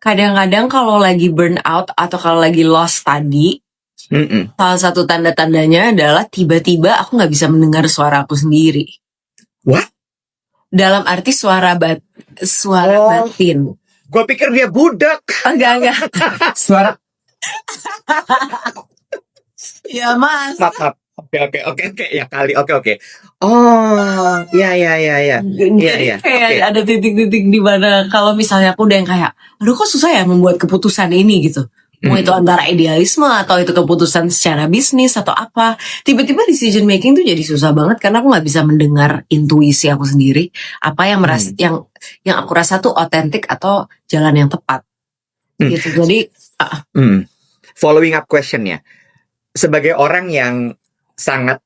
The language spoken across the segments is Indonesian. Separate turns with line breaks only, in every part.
kadang-kadang kalau lagi burnout atau kalau lagi lost tadi, salah satu tanda-tandanya adalah tiba-tiba aku nggak bisa mendengar suara aku sendiri.
What?
Dalam arti suara batin.
Gue pikir dia budak.
Enggak.
Suara
Ya mas.
Maaf. Oke. Ya kali. Oke. Oh, iya.
Jadi kayak ada titik-titik di mana kalau misalnya aku udah yang kayak, aduh kok susah ya membuat keputusan ini gitu. Mau itu antara idealisme atau itu keputusan secara bisnis atau apa. Tiba-tiba decision making tuh jadi susah banget karena aku nggak bisa mendengar intuisi aku sendiri. Apa yang yang aku rasa tuh otentik atau jalan yang tepat. Gitu. Jadi
following up question-nya. Sebagai orang yang sangat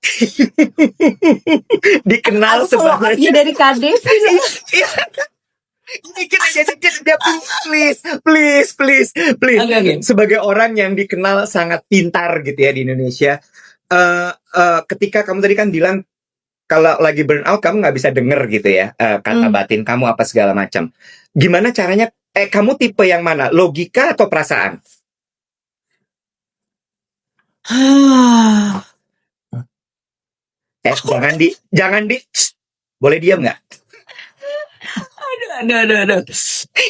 dikenal sebagai
dari Kadef.
Please.
Okay.
Sebagai orang yang dikenal sangat pintar gitu ya di Indonesia, ketika kamu tadi kan bilang kalau lagi burnout kamu nggak bisa denger gitu ya kata batin kamu apa segala macam. Gimana caranya? Kamu tipe yang mana? Logika atau perasaan? Jangan di. Boleh diam nggak?
Aduh.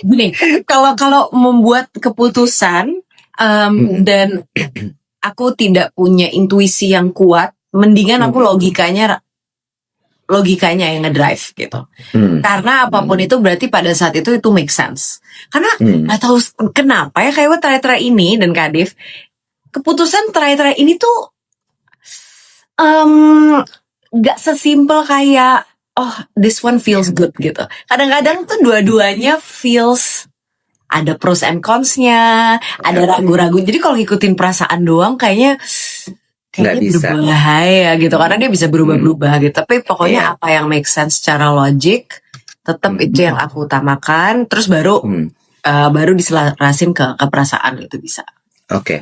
Gini, kalau membuat keputusan dan aku tidak punya intuisi yang kuat, mendingan aku logikanya yang ngedrive gitu. Karena apapun itu berarti pada saat itu make sense. Karena nggak tahu kenapa ya kayak terakhir ini dan Kadif, keputusan terakhir ini tuh nggak sesimpel kayak this one feels good gitu. Kadang-kadang tuh dua-duanya feels ada pros and cons-nya, ada ragu-ragu. Jadi kalau ngikutin perasaan doang kayaknya berbahaya gitu. Karena dia bisa berubah-berubah gitu. Tapi pokoknya apa yang make sense secara logik, tetap itu yang aku utamakan. Terus baru diselarasin ke perasaan itu bisa.
Oke.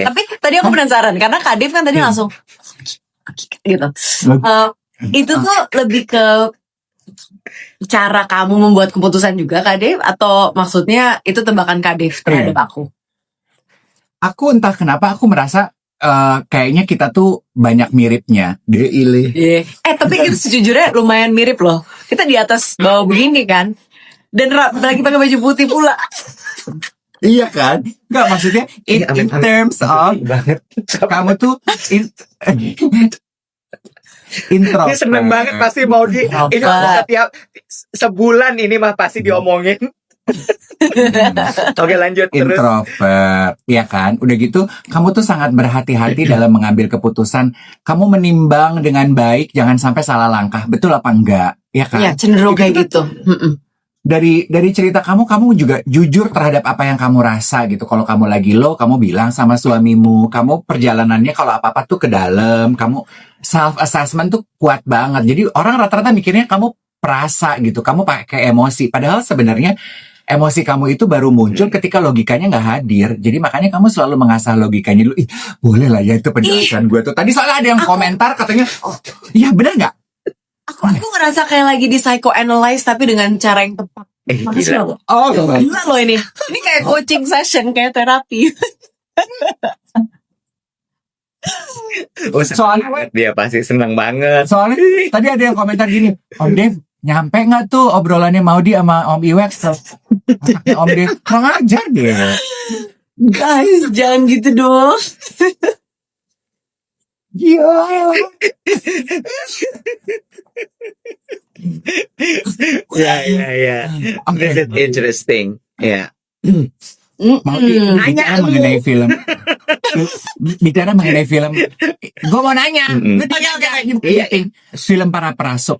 Tapi tadi aku penasaran karena Kadif kan tadi langsung gitu. Itu tuh lebih ke cara kamu membuat keputusan juga Kadif, atau maksudnya itu tebakan Kadif terhadap aku?
Aku entah kenapa aku merasa kayaknya kita tuh banyak miripnya.
Tapi kita sejujurnya lumayan mirip loh. Kita di atas bawah begini kan. Dan lagi pakai baju putih pula.
Iya kan? Enggak, maksudnya in terms of kamu tuh intro.
Dia seneng banget pasti mau ini setiap sebulan ini mah pasti diomongin. Oke, lanjut terus.
Introvert, ya kan? Udah gitu, kamu tuh sangat berhati-hati dalam mengambil keputusan. Kamu menimbang dengan baik, jangan sampai salah langkah. Betul apa enggak? Ya kan?
Ya, cenderung kayak gitu.
Dari cerita kamu juga jujur terhadap apa yang kamu rasa gitu. Kalau kamu lagi low, kamu bilang sama suamimu. Kamu perjalanannya kalau apa-apa tuh ke dalam. Kamu self assessment tuh kuat banget. Jadi orang rata-rata mikirnya kamu perasa gitu. Kamu pakai emosi. Padahal sebenarnya emosi kamu itu baru muncul ketika logikanya nggak hadir. Jadi makanya kamu selalu mengasah logikanya dulu. Boleh lah ya itu penjelasan gue tuh. Tadi soalnya ada yang komentar katanya, iya benar nggak?
Aku ngerasa kayak lagi di psychoanalyze tapi dengan cara yang tepat.
Gila.
Gila loh ini. Ini kayak coaching session, kayak terapi.
Soalnya dia pasti senang banget.
Soalnya tadi ada yang komentar gini, Om Dev, nyampe nggak tuh obrolannya Maudi sama Om Iwek? Om Dev, kurang ajar deh.
Guys, jangan gitu dong.
Iya.
Ya. This is interesting. Ya.
Bicara mengenai film. Gue mau nanya. Film Para Perasuk.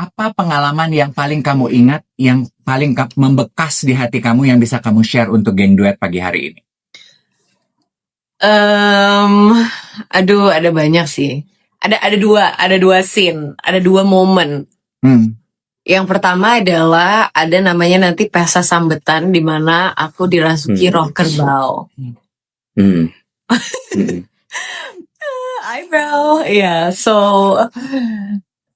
Apa pengalaman yang paling kamu ingat, yang paling membekas di hati kamu yang bisa kamu share untuk geng duet pagi hari ini?
Ada banyak sih. Ada dua scene, ada dua momen. Yang pertama adalah ada namanya nanti pesta sambetan di mana aku dirasuki roh kerbau. Eyebrow, yeah. So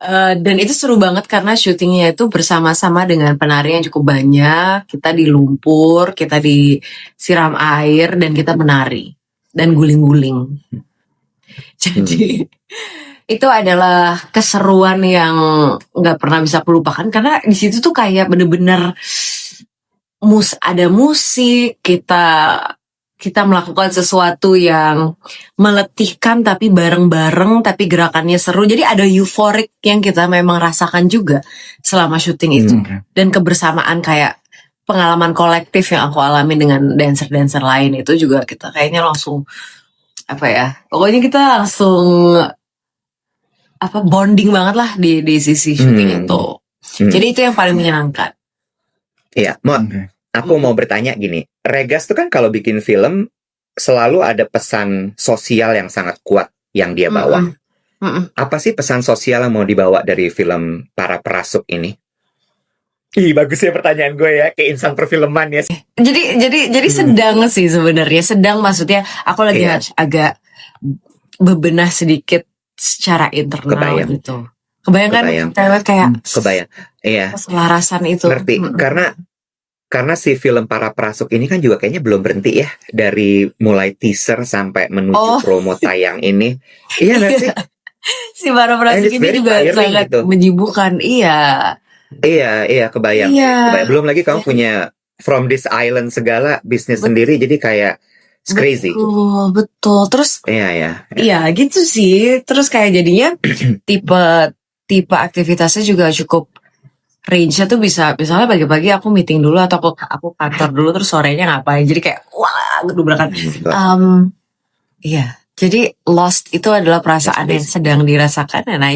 Dan itu seru banget karena syutingnya itu bersama-sama dengan penari yang cukup banyak. Kita di lumpur, kita disiram air, dan kita menari dan guling-guling. Jadi itu adalah keseruan yang nggak pernah bisa aku lupakan karena di situ tuh kayak bener-bener ada musik, kita melakukan sesuatu yang meletihkan tapi bareng-bareng tapi gerakannya seru. Jadi ada euforik yang kita memang rasakan juga selama syuting itu. Dan kebersamaan kayak pengalaman kolektif yang aku alami dengan dancer-dancer lain itu juga kita kayaknya langsung pokoknya kita langsung bonding banget lah di sisi syuting itu. Jadi itu yang paling menyenangkan.
Iya, aku mau bertanya gini, Regas tuh kan kalau bikin film selalu ada pesan sosial yang sangat kuat yang dia bawa. Apa sih pesan sosial yang mau dibawa dari film Para Perasuk ini? Ih, bagus ya pertanyaan gue ya, kayak insan perfilman ya.
Jadi sedang sih sebenarnya, sedang maksudnya aku lagi agak bebenah sedikit secara internal gitu. Kebayang kayak
kebayang. Iya.
Keselarasan itu.
Ngerti. Karena si film Para Perasuk ini kan juga kayaknya belum berhenti ya dari mulai teaser sampai menuju promo tayang ini. Iya nggak sih?
Si Para Perasuk ini juga sangat gitu. Menyibukkan. Iya, kebayang. Belum lagi kamu punya From This Island segala bisnis sendiri, jadi kayak it's crazy. Betul. Terus Iya, gitu sih. Terus kayak jadinya tipe aktivitasnya juga cukup range-nya tuh bisa misalnya pagi-pagi aku meeting dulu atau aku kantor dulu terus sorenya ngapain. Jadi kayak wah, gedubrakan. Jadi lost itu adalah perasaan yang sedang dirasakan and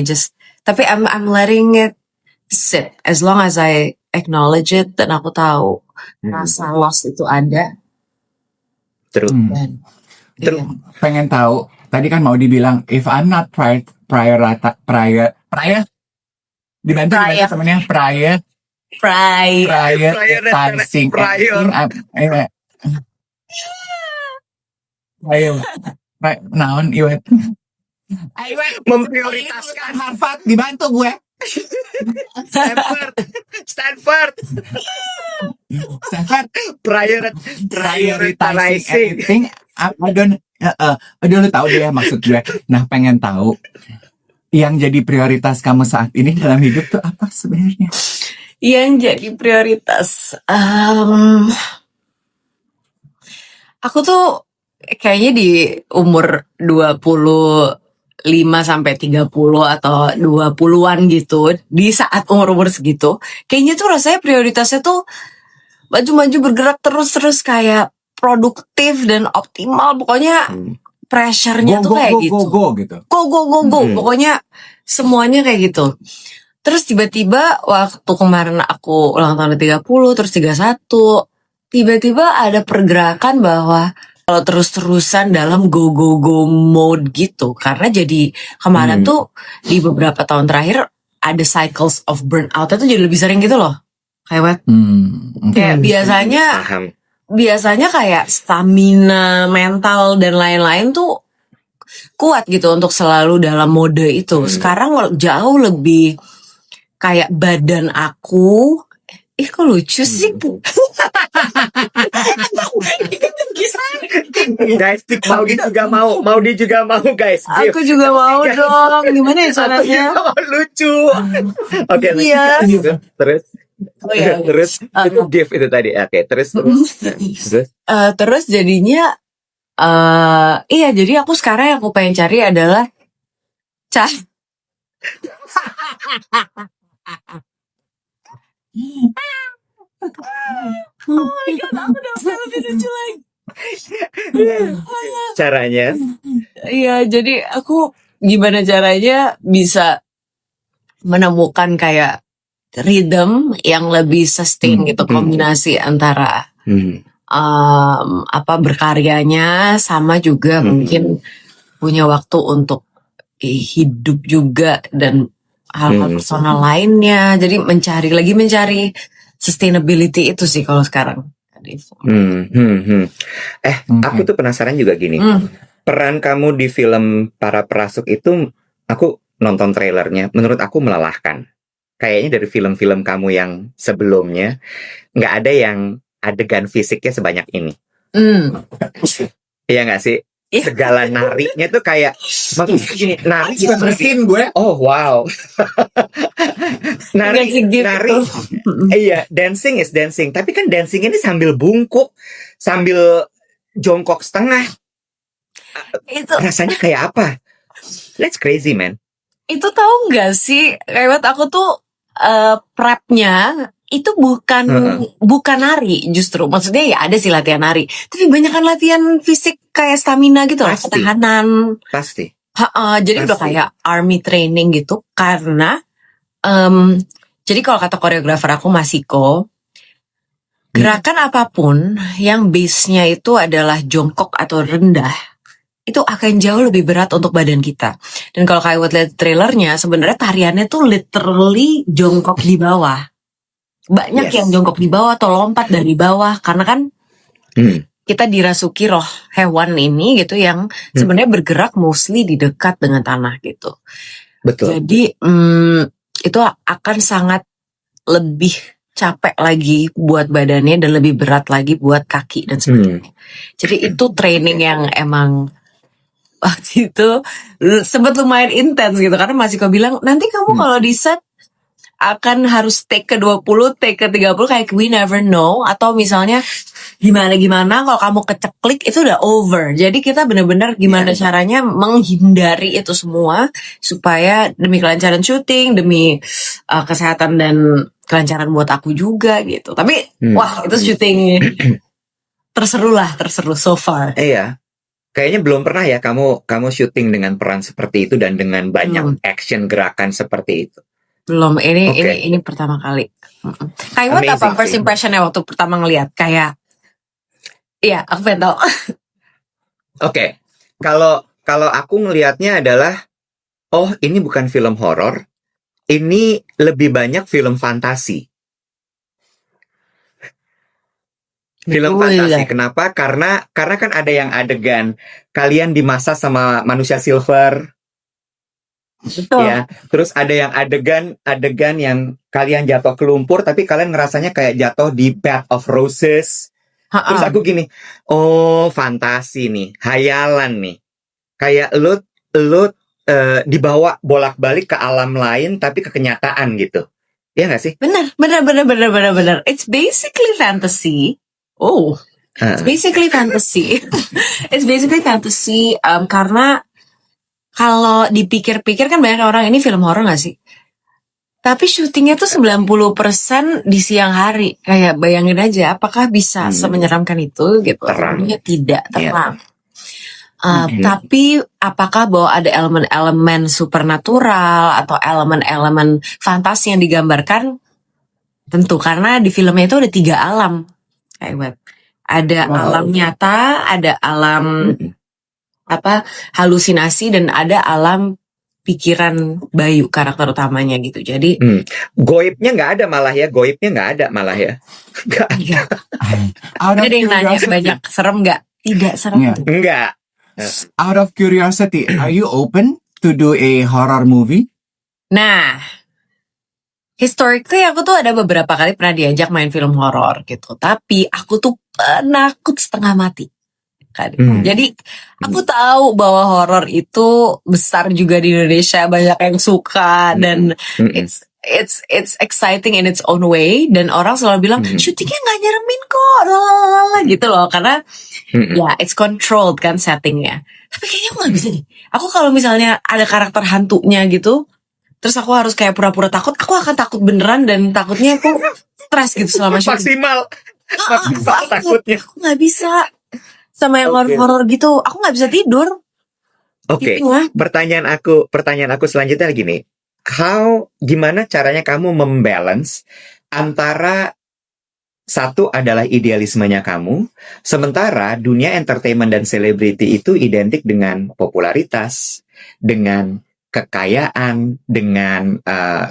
tapi I'm letting it sit as long as I acknowledge it dan aku tahu rasa lost itu ada.
Terus
pengen tahu tadi kan mau dibilang if I'm not dibantu temennya prioritizing naon iwet
memprioritaskan
Harvard dibantu gue
Stanford
prioritizing lu tahu deh maksud gue. Nah, pengen tahu yang jadi prioritas kamu saat ini dalam hidup tuh apa sebenarnya?
Yang jadi prioritas aku tuh kayaknya di umur 25 sampai 30 atau 20-an gitu, di saat umur-umur segitu, kayaknya tuh rasanya prioritasnya tuh maju-maju bergerak terus kayak produktif dan optimal. Pokoknya pressure-nya tuh kayak gitu. Go. Pokoknya semuanya kayak gitu. Terus tiba-tiba waktu kemarin aku ulang tahun 30, terus 31, tiba-tiba ada pergerakan bahwa kalau terus-terusan dalam go mode gitu. Karena jadi kemarin tuh di beberapa tahun terakhir ada cycles of burnout itu jadi lebih sering gitu loh. Kayak kayak biasanya kayak stamina mental dan lain-lain tuh kuat gitu untuk selalu dalam mode itu. Sekarang jauh lebih kayak badan aku. Kok lucu sih?
Guys, mau dia juga mau guys.
Aku juga mau dong. Gimana ya caranya?
Lucu. Oke, terus. Terus itu gift itu tadi. Oke, terus.
Terus jadinya jadi aku sekarang yang aku pengen cari adalah oh my god, aku udah lebih lucu lagi.
Caranya?
Iya, jadi aku gimana caranya bisa menemukan kayak rhythm yang lebih sustain gitu, kombinasi antara berkaryanya sama juga mungkin punya waktu untuk hidup juga dan hal-hal personal lainnya. Jadi mencari sustainability itu sih kalau sekarang.
Aku tuh penasaran juga gini. Peran kamu di film Para Perasuk itu aku nonton trailernya, menurut aku melelahkan. Kayaknya dari film-film kamu yang sebelumnya nggak ada yang adegan fisiknya sebanyak ini. Iya nggak sih?
Iya.
Segala narinya tuh kayak maksudnya gini, nari
Bisa bersihin gue.
oh wow.
Nggak segitu.
nari iya, dancing is dancing, tapi kan dancing ini sambil bungkuk, sambil jongkok setengah.
Itu
Rasanya kayak apa? That's crazy, man.
itu tahu nggak sih, kayak aku tuh prepnya itu bukan nari, justru maksudnya ya ada sih latihan nari, tapi banyakan latihan fisik kayak stamina gitu loh,
Pasti.
ketahanan.
Pasti.
Jadi udah
Pasti.
kayak army training gitu, karena jadi kalau kata koreografer aku Masiko, gerakan apapun yang base-nya itu adalah jongkok atau rendah, itu akan jauh lebih berat untuk badan kita. Dan kalau kayak buat lihat trailernya, sebenarnya tariannya tuh literally jongkok di bawah. Banyak
Yes.
yang jongkok di bawah atau lompat dari bawah, karena kan kita dirasuki roh hewan ini gitu yang sebenarnya bergerak mostly di dekat dengan tanah gitu.
Betul.
Jadi itu akan sangat lebih capek lagi buat badannya dan lebih berat lagi buat kaki dan sebagainya. Jadi itu training yang emang waktu itu sempat lumayan intens gitu, karena Masiko bilang nanti kamu kalau di set akan harus take ke 20, take ke 30, kayak we never know, atau misalnya gimana kalau kamu keceklik itu udah over. Jadi kita benar-benar gimana caranya menghindari itu semua supaya demi kelancaran syuting, demi kesehatan dan kelancaran buat aku juga gitu. Tapi wah, itu syuting terseru so far.
Iya. Kayaknya belum pernah ya kamu syuting dengan peran seperti itu dan dengan banyak action gerakan seperti itu.
Belum, ini
Oke.
ini pertama kali. Kayak what apa
Amazing
first
sih.
impressionnya waktu pertama ngelihat? Kayak iya, aku pengen tahu.
Oke. Kalau aku ngelihatnya adalah oh, ini bukan film horor. Ini lebih banyak film fantasi. Film
Betul,
fantasi.
ya.
Kenapa? Karena kan ada yang adegan kalian dimasak sama manusia silver.
Betul.
Ya, terus ada yang adegan yang kalian jatuh ke lumpur tapi kalian ngerasanya kayak jatuh di bed of roses. Terus aku gini, oh fantasi nih, hayalan nih. Kayak lu dibawa bolak-balik ke alam lain tapi ke kenyataan gitu. Iya nggak sih?
Benar. It's basically fantasy. Oh, it's basically fantasy. It's basically fantasy karena kalau dipikir-pikir kan banyak orang ini film horor gak sih? Tapi syutingnya tuh 90% di siang hari. Kayak bayangin aja apakah bisa semenyeramkan itu gitu.
Terang.
Tentunya tidak terang. Tapi apakah bahwa ada elemen-elemen supernatural atau elemen-elemen fantasi yang digambarkan? Tentu, karena di filmnya itu ada 3 alam. Kayak ada alam nyata, ada alam halusinasi, dan ada alam pikiran Bayu, karakter utamanya gitu. Jadi
goibnya nggak ada malah ya. Nggak ada.
Out of
ada yang nanya
curiosity,
banyak, serem nggak? Tidak serem.
Yeah.
Enggak.
out of curiosity, are you open to do a horror movie?
Nah, historically aku tuh ada beberapa kali pernah diajak main film horor gitu, tapi aku tuh penakut setengah mati. Jadi aku tahu bahwa horor itu besar juga di Indonesia, banyak yang suka dan it's exciting in its own way, dan orang selalu bilang syutingnya nggak nyeremin kok, lalalala gitu loh, karena ya it's controlled kan settingnya. Tapi kayaknya aku nggak bisa nih. Aku kalau misalnya ada karakter hantunya gitu, terus aku harus kayak pura-pura takut, aku akan takut beneran dan takutnya aku stres gitu selama syuting.
Maksimal takutnya.
Aku nggak bisa sama yang horor gitu, aku nggak bisa tidur.
Oke.
Gitu lah.
Pertanyaan aku selanjutnya gini. Gimana caranya kamu membalance antara satu adalah idealismenya kamu, sementara dunia entertainment dan selebriti itu identik dengan popularitas, dengan kekayaan, dengan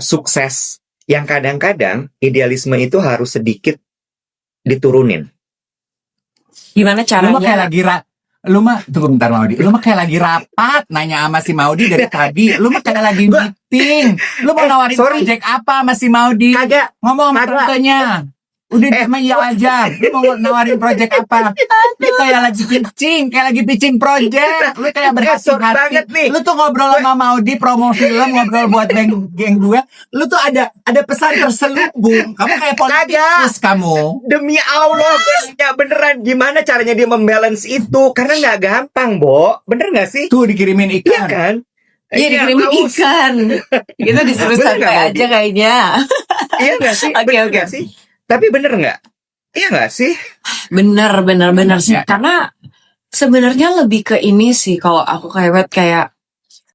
sukses, yang kadang-kadang idealisme itu harus sedikit diturunin.
Gimana
Lu mah kayak
caranya?
Lu mah, tunggu bentar Maudi. Lu mah kayak lagi rapat nanya sama si Maudi dari tadi. Lu mah kayak lagi meeting. Lu mau nawarin
sorry.
project apa sama si Maudi?
Kagak.
Ngomong sama
Kagak.
tantenya. Udah cuma iya aja. Lu mau nawarin project apa? Lu kayak lagi pitching project. Lu kayak
Sor banget
berhati-hati.
nih.
Lu tuh ngobrol sama Maudi promo film, ngobrol buat geng gue. Lu tuh ada pesan terselubung. Kamu kayak politikus kamu.
Demi Allah, nggak beneran. Gimana caranya dia membalance itu? Karena nggak gampang, Bo. Bener nggak sih?
Tuh dikirimin
Iya
ikan.
kan?
Iya dikirimin
haus.
ikan. Kita disuruh
Bener nggak,
santai
Maudi?
aja kayaknya.
Iya nggak sih?
Oke,
Bener
oke.
nggak sih? Tapi bener nggak? Iya nggak sih?
Bener sih.
Ya.
Karena sebenarnya lebih ke ini sih kalau aku kayak